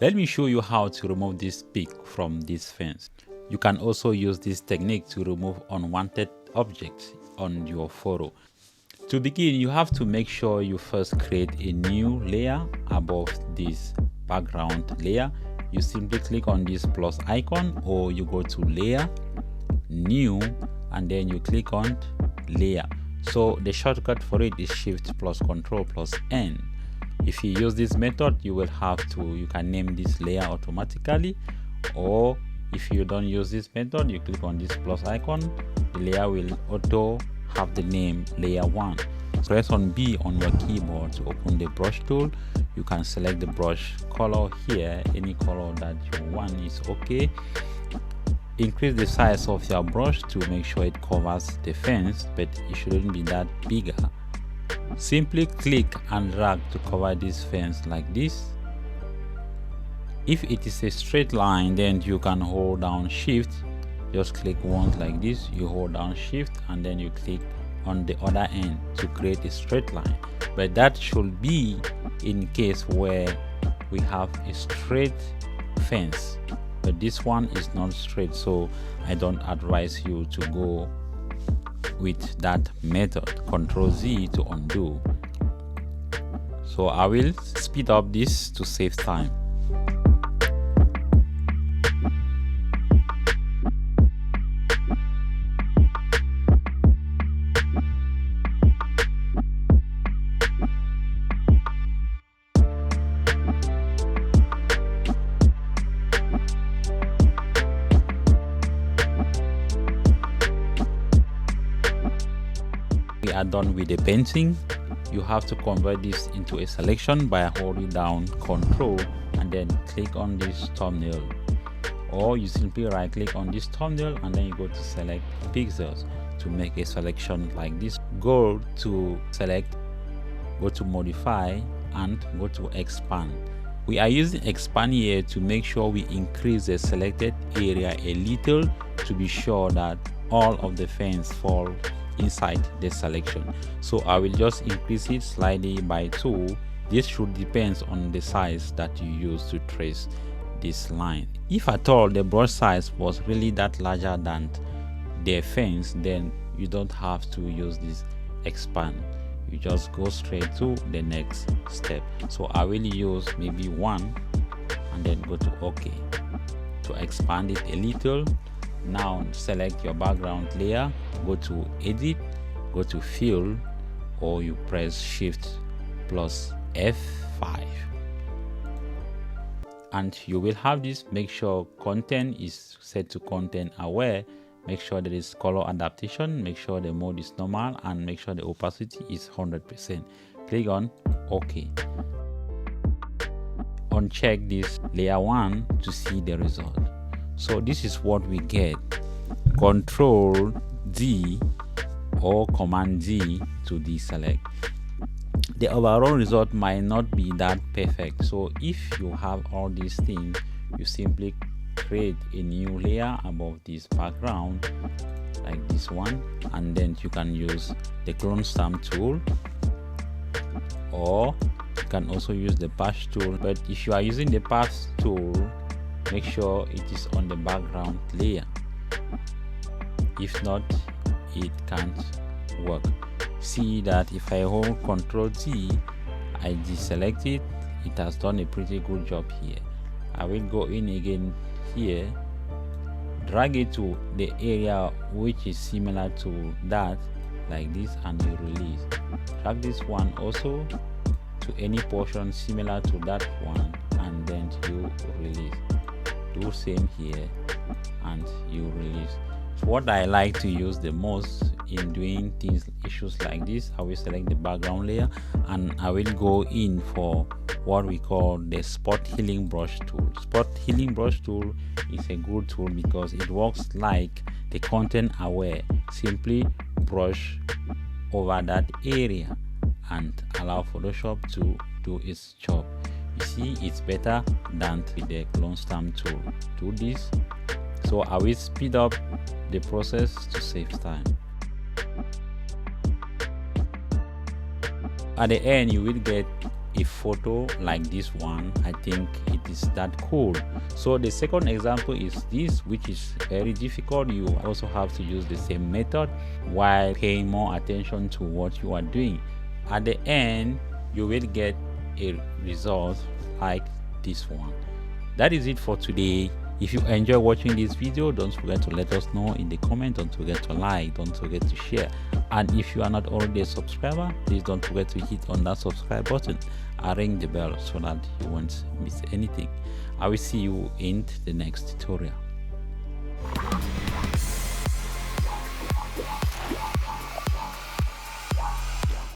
Let me show you how to remove this peak from this fence. You can also use this technique to remove unwanted objects on your photo. To begin, you have to make sure you first create a new layer above this background layer. You simply click on this plus icon, or you go to layer, new, and then you click on layer. So the shortcut for it is shift plus control plus N. If you use this method, you can name this layer automatically, or if you don't use this method, you click on this plus icon, the layer will auto have the name layer 1. Press on B on your keyboard to open the brush tool. You can select the brush color here, any color that you want is okay. Increase the size of your brush to make sure it covers the fence, but it shouldn't be that bigger. Simply click and drag to cover this fence like this. If it is a straight line, then you can hold down shift, just click once like this, you hold down shift and then you click on the other end to create a straight line. But that should be in case where we have a straight fence, but this one is not straight, so I don't advise you to go with that method. Ctrl Z to undo. So I will speed up this to save time. We are done with the painting. You have to convert this into a selection by holding down Ctrl and then click on this thumbnail, or you simply right click on this thumbnail and then you go to select pixels to make a selection like this. Go to select, go to modify and go to expand. We are using expand here to make sure we increase the selected area a little to be sure that all of the fence fall inside the selection. So I will just increase it slightly by 2. This should depend on the size that you use to trace this line. If at all the brush size was really that larger than the fence, then you don't have to use this expand. You just go straight to the next step. So I will use maybe 1 and then go to OK to expand it a little. Now select your background layer, go to edit, go to fill, or you press shift plus F5 and you will have this. Make sure content is set to content aware, make sure there is color adaptation, make sure the mode is normal, and make sure the opacity is 100%. Click on OK. Uncheck this layer 1 to see the result. So this is what we get. Ctrl D or Command D to deselect. The overall result might not be that perfect. So if you have all these things, you simply create a new layer above this background like this one, and then you can use the clone stamp tool, or you can also use the patch tool. But if you are using the patch tool, make sure it is on the background layer. If not, it can't work. See that if I hold Ctrl Z, I deselect it, it has done a pretty good job here. I will go in again here, drag it to the area which is similar to that like this, and you release. Drag this one also to any portion similar to that one, and then you release. Do same here and you release. So what I like to use the most in doing issues like this, I will select the background layer and I will go in for what we call the spot healing brush tool. Spot healing brush tool is a good tool because it works like the content aware. Simply brush over that area and allow Photoshop to do its job. You see, it's better than with the clone stamp tool. Do this. So I will speed up the process to save time. At the end, you will get a photo like this one, I think it is that cool. So the second example is this, which is very difficult. You also have to use the same method while paying more attention to what you are doing. At the end, you will get a result like this one. That is it for today. If you enjoy watching this video, don't forget to let us know in the comment. Don't forget to like, don't forget to share, and if you are not already a subscriber, please don't forget to hit on that subscribe button and ring the bell so that you won't miss anything. I will see you in the next tutorial.